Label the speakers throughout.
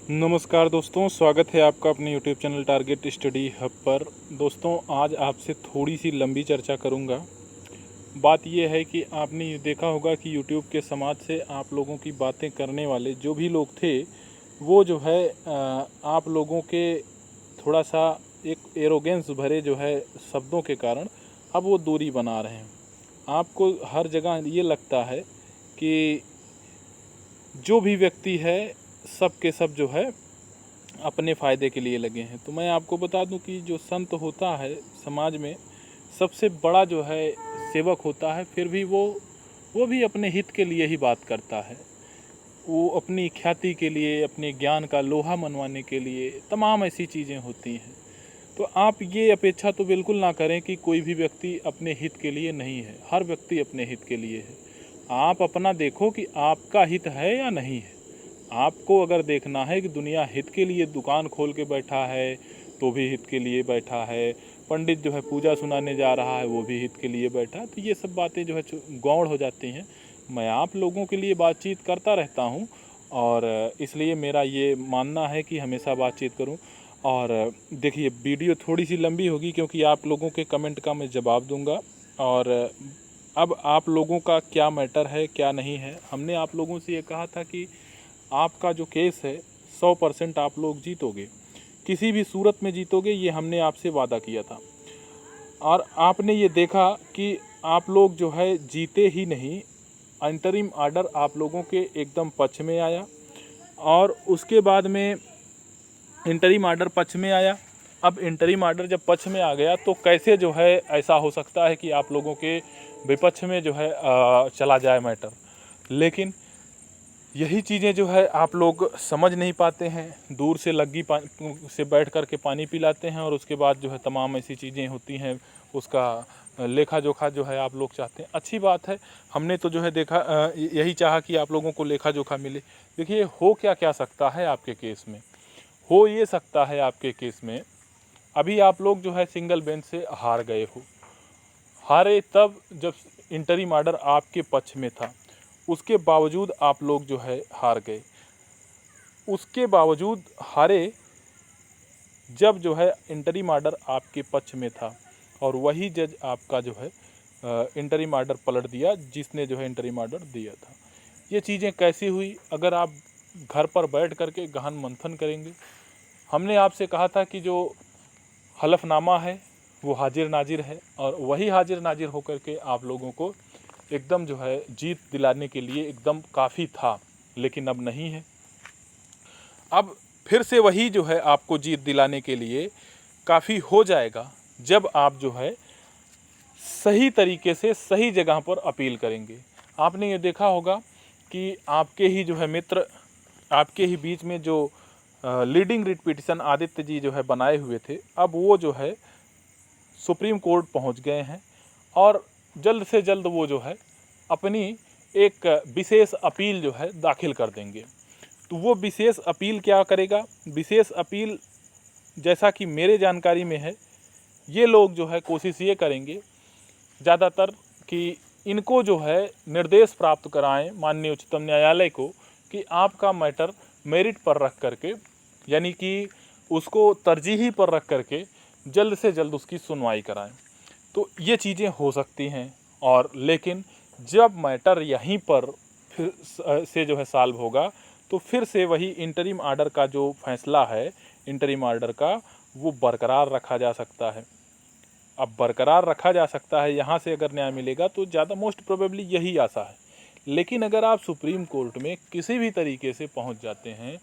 Speaker 1: नमस्कार दोस्तों, स्वागत है आपका अपने YouTube channel target study hub पर। दोस्तों, आज आपसे थोड़ी सी लंबी चर्चा करूंगा। बात यह है कि आपने ये देखा होगा कि YouTube के समाज से आप लोगों की बातें करने वाले जो भी लोग थे, वो जो है आप लोगों के थोड़ा सा एक एरोगेंस भरे जो है शब्दों के कारण अब वो दूरी बना रहे हैं। आपको हर जगह ये लगता है कि जो भी व्यक्ति है सब के सब जो है अपने फ़ायदे के लिए लगे हैं। तो मैं आपको बता दूं कि जो संत होता है समाज में सबसे बड़ा जो है सेवक होता है, फिर भी वो भी अपने हित के लिए ही बात करता है। वो अपनी ख्याति के लिए, अपने ज्ञान का लोहा मनवाने के लिए तमाम ऐसी चीज़ें होती हैं। तो आप ये अपेक्षा तो बिल्कुल ना करें कि कोई भी व्यक्ति अपने हित के लिए नहीं है। हर व्यक्ति अपने हित के लिए है। आप अपना देखो कि आपका हित है या नहीं है। आपको अगर देखना है कि दुनिया हित के लिए दुकान खोल के बैठा है तो भी हित के लिए बैठा है, पंडित जो है पूजा सुनाने जा रहा है वो भी हित के लिए बैठा है, तो ये सब बातें जो है गौड़ हो जाती हैं। मैं आप लोगों के लिए बातचीत करता रहता हूँ और इसलिए मेरा ये मानना है कि हमेशा बातचीत करूँ। और देखिए, वीडियो थोड़ी सी लंबी होगी क्योंकि आप लोगों के कमेंट का मैं जवाब दूंगा। और अब आप लोगों का क्या मैटर है क्या नहीं है, हमने आप लोगों से ये कहा था कि आपका जो केस है 100% आप लोग जीतोगे, किसी भी सूरत में जीतोगे, ये हमने आपसे वादा किया था। और आपने ये देखा कि आप लोग जो है जीते ही नहीं, अंतरिम आर्डर आप लोगों के एकदम पक्ष में आया। और उसके बाद में इंटरिम आर्डर पक्ष में आया। अब इंटरिम आर्डर जब पक्ष में आ गया तो कैसे जो है ऐसा हो सकता है कि आप लोगों के विपक्ष में जो है चला जाए मैटर। लेकिन यही चीज़ें जो है आप लोग समझ नहीं पाते हैं। दूर से लग्गी से बैठ कर के पानी पिलाते हैं और उसके बाद जो है तमाम ऐसी चीज़ें होती हैं, उसका लेखा जोखा जो है आप लोग चाहते हैं। अच्छी बात है, हमने तो जो है देखा यही चाहा कि आप लोगों को लेखा जोखा मिले। देखिए, हो क्या सकता है आपके केस में, हो ये सकता है आपके केस में, अभी आप लोग जो है सिंगल बेंच से हार गए हो। हारे तब जब इंटरिम आर्डर आपके पक्ष में था, उसके बावजूद आप लोग जो है हार गए। उसके बावजूद हारे जब जो है इंटरिम आर्डर आपके पक्ष में था और वही जज आपका जो है इंटरिम आर्डर पलट दिया जिसने जो है इंटरिम आर्डर दिया था। ये चीज़ें कैसी हुई, अगर आप घर पर बैठ करके गहन मंथन करेंगे। हमने आपसे कहा था कि जो हलफनामा है वो हाजिर नाजिर है और वही हाजिर नाजिर होकर के आप लोगों को एकदम जो है जीत दिलाने के लिए एकदम काफ़ी था, लेकिन अब नहीं है। अब फिर से वही जो है आपको जीत दिलाने के लिए काफ़ी हो जाएगा जब आप जो है सही तरीके से सही जगह पर अपील करेंगे। आपने ये देखा होगा कि आपके ही जो है मित्र, आपके ही बीच में जो leading writ petition Aditya ji जो है बनाए हुए थे, अब वो जो है सुप्रीम कोर्ट पहुंच गए हैं और जल्द से जल्द वो जो है अपनी एक विशेष अपील जो है दाखिल कर देंगे। तो वो विशेष अपील क्या करेगा? विशेष अपील, जैसा कि मेरे जानकारी में है, ये लोग जो है कोशिश ये करेंगे ज़्यादातर कि इनको जो है निर्देश प्राप्त कराएं माननीय उच्चतम न्यायालय को कि आपका मैटर मेरिट पर रख करके, यानी कि उसको तरजीही पर रख करके जल्द से जल्द उसकी सुनवाई कराएं। तो ये चीज़ें हो सकती हैं। और लेकिन जब मैटर यहीं पर फिर से जो है सॉल्व होगा तो फिर से वही इंटरिम आर्डर का जो फैसला है, इंटरिम आर्डर का, वो बरकरार रखा जा सकता है। अब बरकरार रखा जा सकता है, यहाँ से अगर न्याय मिलेगा तो ज़्यादा मोस्ट प्रोबेबली यही आशा है। लेकिन अगर आप सुप्रीम कोर्ट में किसी भी तरीके से पहुँच जाते हैं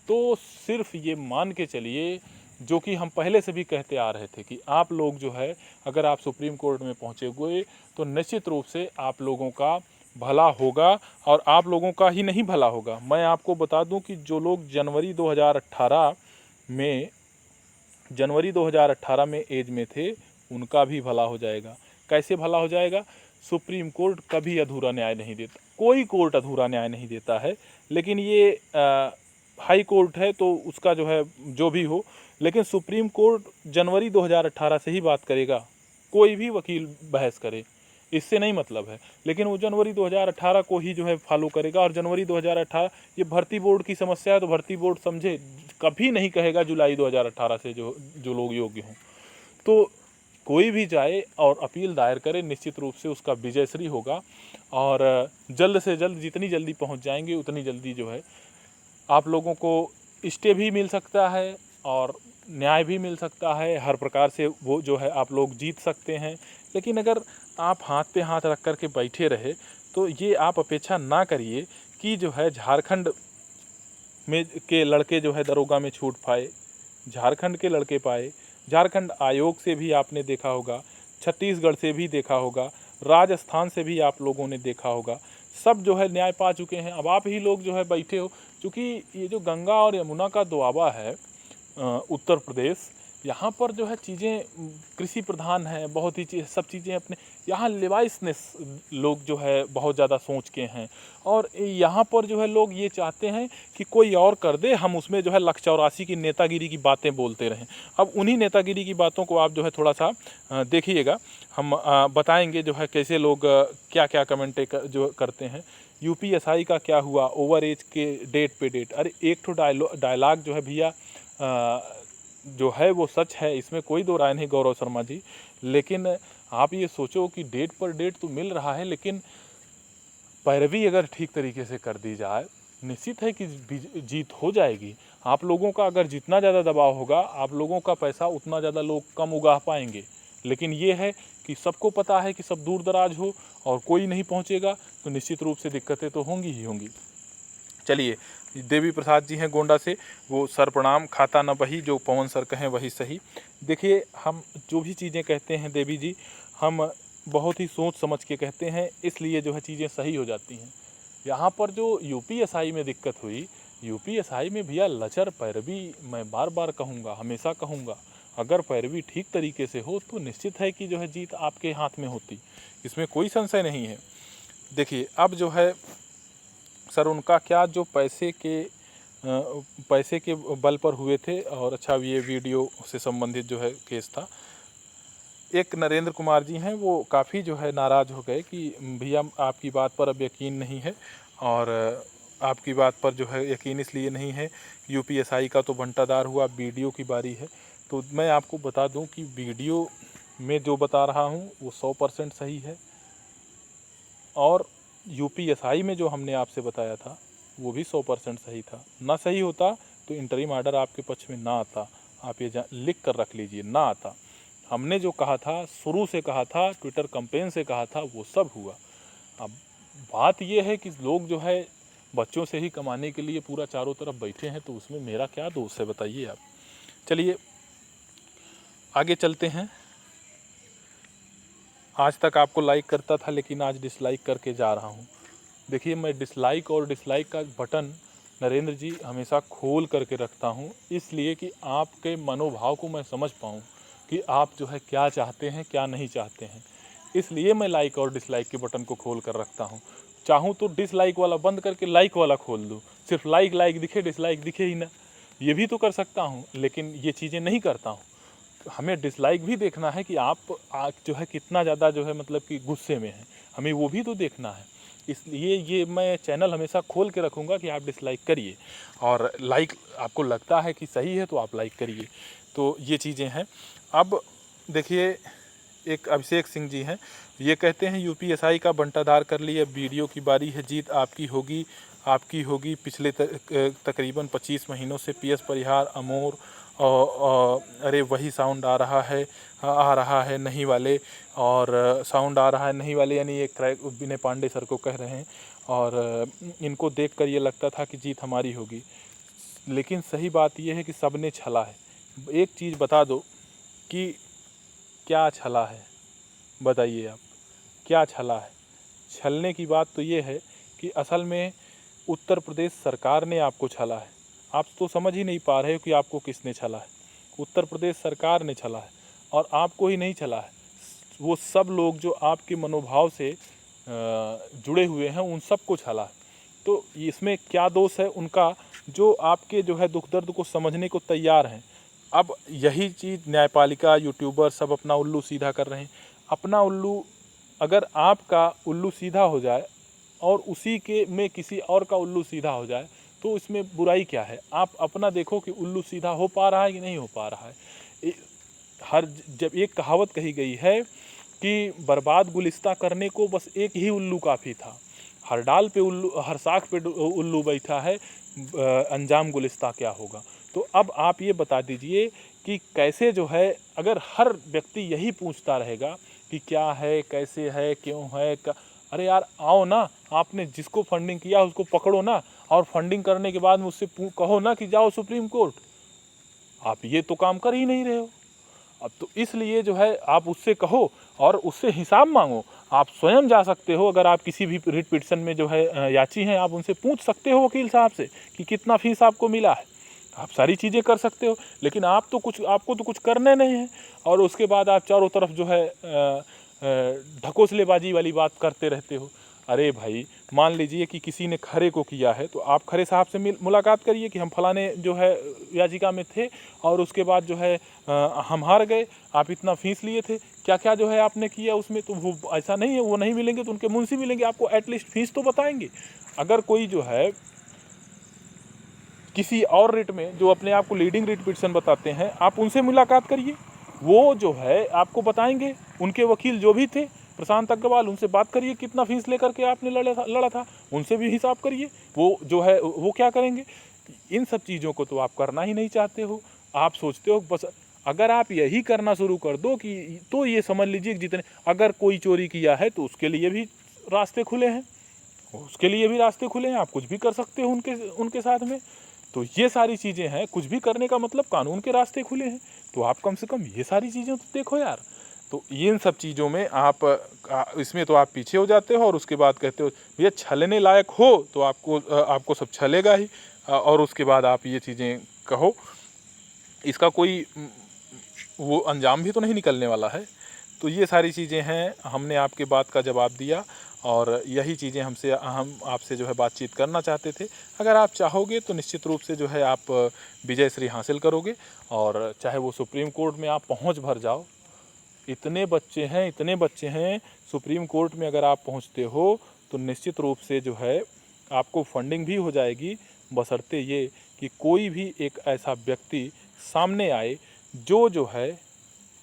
Speaker 1: तो सिर्फ ये मान के चलिए, जो कि हम पहले से भी कहते आ रहे थे कि आप लोग जो है अगर आप सुप्रीम कोर्ट में पहुँचे हुए तो निश्चित रूप से आप लोगों का भला होगा। और आप लोगों का ही नहीं भला होगा, मैं आपको बता दूं कि जो लोग जनवरी 2018 में एज में थे उनका भी भला हो जाएगा। कैसे भला हो जाएगा? सुप्रीम कोर्ट कभी अधूरा न्याय नहीं देता, कोई कोर्ट अधूरा न्याय नहीं देता है। लेकिन ये हाई कोर्ट है तो उसका जो है जो भी हो, लेकिन सुप्रीम कोर्ट जनवरी 2018 से ही बात करेगा, कोई भी वकील बहस करे। इससे नहीं मतलब है। लेकिन वो जनवरी 2018 को ही जो है फॉलो करेगा। और जनवरी 2018 ये भर्ती बोर्ड की समस्या है, तो भर्ती बोर्ड समझे, कभी नहीं कहेगा जुलाई 2018 से जो जो लोग योग्य हों। तो कोई भी जाए और अपील दायर करे, निश्चित रूप से उसका विजयश्री होगा। और जल्द से जल्द, जितनी जल्दी पहुंच जाएंगे उतनी जल्दी जो है आप लोगों को स्टे भी मिल सकता है और न्याय भी मिल सकता है। हर प्रकार से वो जो है आप लोग जीत सकते हैं। लेकिन अगर आप हाथ पे हाथ रख कर के बैठे रहे, तो ये आप अपेक्षा ना करिए कि जो है झारखंड में के लड़के जो है दरोगा में छूट पाए, झारखंड के लड़के पाए। झारखंड आयोग से भी आपने देखा होगा, छत्तीसगढ़ से भी देखा होगा, राजस्थान से भी आप लोगों ने देखा होगा, सब जो है न्याय पा चुके हैं। अब आप ही लोग जो है बैठे हो, क्योंकि ये जो गंगा और यमुना का दोआबा है उत्तर प्रदेश, यहाँ पर जो है चीज़ें कृषि प्रधान है, बहुत ही सब चीज़ें अपने यहाँ लिवाइसनेस लोग जो है बहुत ज़्यादा सोच के हैं। और यहाँ पर जो है लोग ये चाहते हैं कि कोई और कर दे, हम उसमें जो है लख-84 की नेतागिरी की बातें बोलते रहें। अब उन्हीं नेतागिरी की बातों को आप जो है थोड़ा सा देखिएगा। हम बताएंगे जो है कैसे लोग क्या क्या कमेंट जो करते हैं। यूपीएसआई का क्या हुआ, ओवर एज के डेट पे डेट। अरे एक तो डायलॉग जो है भैया जो है वो सच है, इसमें कोई दो राय नहीं गौरव शर्मा जी। लेकिन आप ये सोचो कि डेट पर डेट तो मिल रहा है, लेकिन पैरवी अगर ठीक तरीके से कर दी जाए, निश्चित है कि जीत हो जाएगी। आप लोगों का अगर जितना ज़्यादा दबाव होगा, आप लोगों का पैसा उतना ज़्यादा लोग कम उगा पाएंगे। लेकिन ये है कि सबको पता है कि सब दूर दराज हो और कोई नहीं पहुंचेगा, तो निश्चित रूप से दिक्कतें तो होंगी ही होंगी। चलिए, देवी प्रसाद जी हैं गोंडा से, वो सर प्रणाम, खाता न बही जो पवन सर कहें वही सही। देखिए, हम जो भी चीज़ें कहते हैं देवी जी, हम बहुत ही सोच समझ के कहते हैं, इसलिए जो है चीज़ें सही हो जाती हैं। यहाँ पर जो यूपीएसआई में दिक्कत हुई, यूपीएसआई में भैया लचर पैरवी, मैं बार बार कहूँगा, हमेशा कहूँगा, अगर पैरवी ठीक तरीके से हो तो निश्चित है कि जो है जीत आपके हाथ में होती, इसमें कोई संशय नहीं है। देखिए, अब जो है सर उनका क्या जो पैसे के बल पर हुए थे, और अच्छा ये वीडियो से संबंधित जो है केस था। एक नरेंद्र कुमार जी हैं, वो काफ़ी जो है नाराज़ हो गए कि भैया आपकी बात पर अब यकीन नहीं है, और आपकी बात पर जो है यकीन इसलिए नहीं है, यूपीएसआई का तो बंटादार हुआ, वीडियो की बारी है। तो मैं आपको बता दूं कि वीडियो में जो बता रहा हूं वो 100% सही है, और यूपीएसआई में जो हमने आपसे बताया था वो भी 100% सही था। ना सही होता तो इंटरिम ऑर्डर आपके पक्ष में ना आता, आप ये लिख कर रख लीजिए, ना आता। हमने जो कहा था, शुरू से कहा था, ट्विटर कैंपेन से कहा था, वो सब हुआ। अब बात ये है कि लोग जो है बच्चों से ही कमाने के लिए पूरा चारों तरफ बैठे हैं, तो उसमें मेरा क्या दोष है बताइए आप। चलिए आगे चलते हैं। आज तक आपको लाइक करता था, लेकिन आज डिसलाइक करके जा रहा हूँ। देखिए, मैं डिसलाइक और डिसलाइक का बटन नरेंद्र जी हमेशा खोल करके रखता हूँ, इसलिए कि आपके मनोभाव को मैं समझ पाऊँ कि आप जो है क्या चाहते हैं, क्या नहीं चाहते हैं। इसलिए मैं लाइक और डिसलाइक के बटन को खोल कर रखता हूँ। चाहूँ तो डिसलाइक वाला बंद करके लाइक वाला खोल दूँ, सिर्फ लाइक लाइक दिखे, डिसलाइक दिखे ही ना, ये भी तो कर सकता हूँ। लेकिन ये चीज़ें नहीं करता हूँ। हमें डिसलाइक भी देखना है कि आप जो है कितना ज़्यादा जो है मतलब कि गुस्से में हैं, हमें वो भी तो देखना है। इसलिए ये मैं चैनल हमेशा खोल के रखूँगा कि आप डिसलाइक करिए, और लाइक आपको लगता है कि सही है तो आप लाइक करिए। तो ये चीज़ें हैं। अब देखिए, एक अभिषेक सिंह जी हैं, ये कहते हैं यूपीएसआई का बंटाधार कर लिए, अब वीडियो की बारी है, जीत आपकी होगी, आपकी होगी। पिछले तकरीबन 25 महीनों से पीएस परिहार, अमोर अरे वही साउंड आ रहा है नहीं वाले, और साउंड आ रहा है नहीं वाले, यानी ये क्रैक विनय पांडे सर को कह रहे हैं। और इनको देखकर ये लगता था कि जीत हमारी होगी, लेकिन सही बात ये है कि सबने छला है। एक चीज़ बता दो कि क्या छला है, बताइए आप, क्या छला है? छलने की बात तो ये है कि असल में उत्तर प्रदेश सरकार ने आपको छला है। आप तो समझ ही नहीं पा रहे हो कि आपको किसने छला है। उत्तर प्रदेश सरकार ने छला है, और आपको ही नहीं छला है, वो सब लोग जो आपके मनोभाव से जुड़े हुए हैं उन सबको छला है। तो इसमें क्या दोष है उनका, जो आपके जो है दुख दर्द को समझने को तैयार हैं। अब यही चीज़ न्यायपालिका, यूट्यूबर सब अपना उल्लू सीधा कर रहे हैं। अपना उल्लू अगर आपका उल्लू सीधा हो जाए और उसी के में किसी और का उल्लू सीधा हो जाए तो इसमें बुराई क्या है। आप अपना देखो कि उल्लू सीधा हो पा रहा है कि नहीं हो पा रहा है। जब एक कहावत कही गई है कि बर्बाद गुलिस्ता करने को बस एक ही उल्लू काफ़ी था। हर डाल पे उल्लू, हर शाख पे उल्लू बैठा है, अंजाम गुलिस्ता क्या होगा। तो अब आप ये बता दीजिए कि कैसे जो है, अगर हर व्यक्ति यही पूछता रहेगा कि क्या है, कैसे है, क्यों है, अरे यार आओ ना, आपने जिसको फंडिंग किया उसको पकड़ो ना, और फंडिंग करने के बाद मुझसे कहो ना कि जाओ सुप्रीम कोर्ट। आप ये तो काम कर ही नहीं रहे हो। अब तो इसलिए जो है आप उससे कहो और उससे हिसाब मांगो। आप स्वयं जा सकते हो, अगर आप किसी भी रिट पिटीशन में जो है याची हैं, आप उनसे पूछ सकते हो वकील साहब से कि कितना फीस आपको मिला है। आप सारी चीज़ें कर सकते हो, लेकिन आपको तो कुछ करने नहीं है। और उसके बाद आप चारों तरफ जो है ढकोसलेबाजी वाली बात करते रहते हो। अरे भाई, मान लीजिए कि किसी ने खरे को किया है तो आप खरे साहब से मुलाकात करिए कि हम फलाने जो है याचिका में थे और उसके बाद जो है हम हार गए, आप इतना फीस लिए थे, क्या क्या जो है आपने किया उसमें। तो वो ऐसा नहीं है, वो नहीं मिलेंगे तो उनके मुंशी मिलेंगे, आपको एटलीस्ट फीस तो बताएंगे। अगर कोई जो है किसी और रिट में जो अपने आप को लीडिंग रिट पिटीशन बताते हैं, आप उनसे मुलाकात करिए, वो जो है आपको बताएंगे। उनके वकील जो भी थे प्रशांत अग्रवाल, उनसे बात करिए कितना फीस लेकर के आपने लड़ा था, उनसे भी हिसाब करिए, वो जो है वो क्या करेंगे। इन सब चीज़ों को तो आप करना ही नहीं चाहते हो। आप सोचते हो बस अगर आप यही करना शुरू कर दो कि, तो ये समझ लीजिए कि जितने, अगर कोई चोरी किया है तो उसके लिए भी रास्ते खुले हैं, उसके लिए भी रास्ते खुले हैं, आप कुछ भी कर सकते हो उनके साथ में। तो ये सारी चीज़ें हैं, कुछ भी करने का मतलब कानून के रास्ते खुले हैं। तो आप कम से कम ये सारी चीज़ें तो देखो यार। तो इन सब चीज़ों में आप इसमें तो आप पीछे हो जाते हो और उसके बाद कहते हो भैया छलने लायक हो तो आपको सब छलेगा ही, और उसके बाद आप ये चीज़ें कहो, इसका कोई वो अंजाम भी तो नहीं निकलने वाला है। तो ये सारी चीज़ें हैं, हमने आपके बात का जवाब दिया और यही चीज़ें हम आपसे जो है बातचीत करना चाहते थे। अगर आप चाहोगे तो निश्चित रूप से जो है आप विजय श्री हासिल करोगे, और चाहे वो सुप्रीम कोर्ट में आप पहुंच भर जाओ। इतने बच्चे हैं सुप्रीम कोर्ट में, अगर आप पहुंचते हो तो निश्चित रूप से जो है आपको फंडिंग भी हो जाएगी, बशर्ते ये कि कोई भी एक ऐसा व्यक्ति सामने आए जो है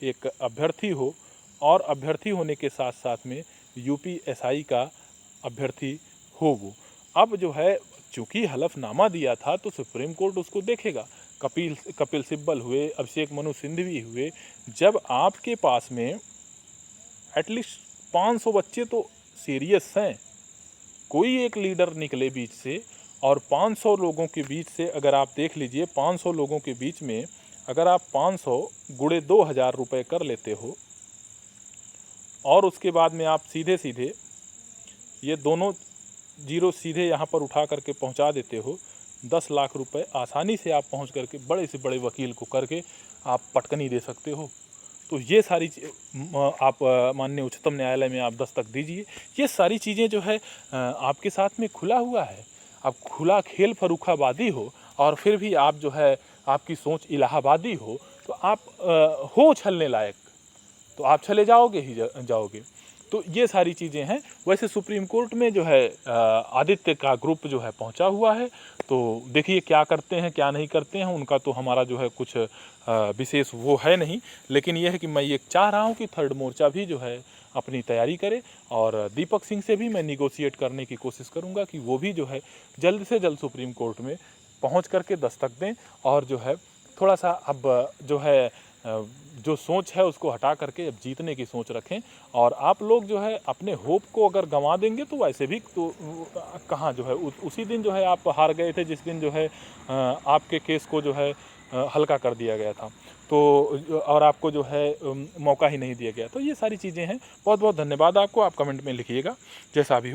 Speaker 1: एक अभ्यर्थी हो, और अभ्यर्थी होने के साथ साथ में यूपीएसआई का अभ्यर्थी हो वो। अब जो है चूँकि हलफनामा दिया था तो सुप्रीम कोर्ट उसको देखेगा। कपिल सिब्बल हुए, अभिषेक मनु सिंघवी हुए, जब आपके पास में एटलीस्ट 500 बच्चे तो सीरियस हैं, कोई एक लीडर निकले बीच से, और 500 लोगों के बीच से अगर आप देख लीजिए, 500 लोगों के बीच में अगर आप 500 गुणे 2000 रुपये कर लेते हो, और उसके बाद में आप सीधे सीधे ये दोनों जीरो सीधे यहाँ पर उठा करके पहुँचा देते हो, 10 लाख रुपए आसानी से आप पहुँच करके बड़े से बड़े वकील को करके आप पटकनी दे सकते हो। तो ये सारी आप माननीय उच्चतम न्यायालय में आप दस्तक दीजिए। ये सारी चीज़ें जो है आपके साथ में खुला हुआ है। आप खुला खेल फर्रुखाबादी हो और फिर भी आप जो है आपकी सोच इलाहाबादी हो, तो आप हो छलने लायक, तो आप चले जाओगे ही जाओगे। तो ये सारी चीज़ें हैं। वैसे सुप्रीम कोर्ट में जो है आदित्य का ग्रुप जो है पहुंचा हुआ है, तो देखिए क्या करते हैं क्या नहीं करते हैं, उनका तो हमारा जो है कुछ विशेष वो है नहीं। लेकिन ये है कि मैं ये चाह रहा हूं कि थर्ड मोर्चा भी जो है अपनी तैयारी करे, और दीपक सिंह से भी मैं निगोशिएट करने की कोशिश करूंगा कि वो भी जो है जल्द से जल्द सुप्रीम कोर्ट में पहुँच करके दस्तक दें, और जो है थोड़ा सा अब जो है जो सोच है उसको हटा करके अब जीतने की सोच रखें। और आप लोग जो है अपने होप को अगर गंवा देंगे तो वैसे भी तो कहाँ जो है उसी दिन जो है आप हार गए थे, जिस दिन जो है आपके केस को जो है हल्का कर दिया गया था, तो और आपको जो है मौका ही नहीं दिया गया। तो ये सारी चीज़ें हैं। बहुत बहुत धन्यवाद आपको। आप कमेंट में लिखिएगा जैसा भी हो।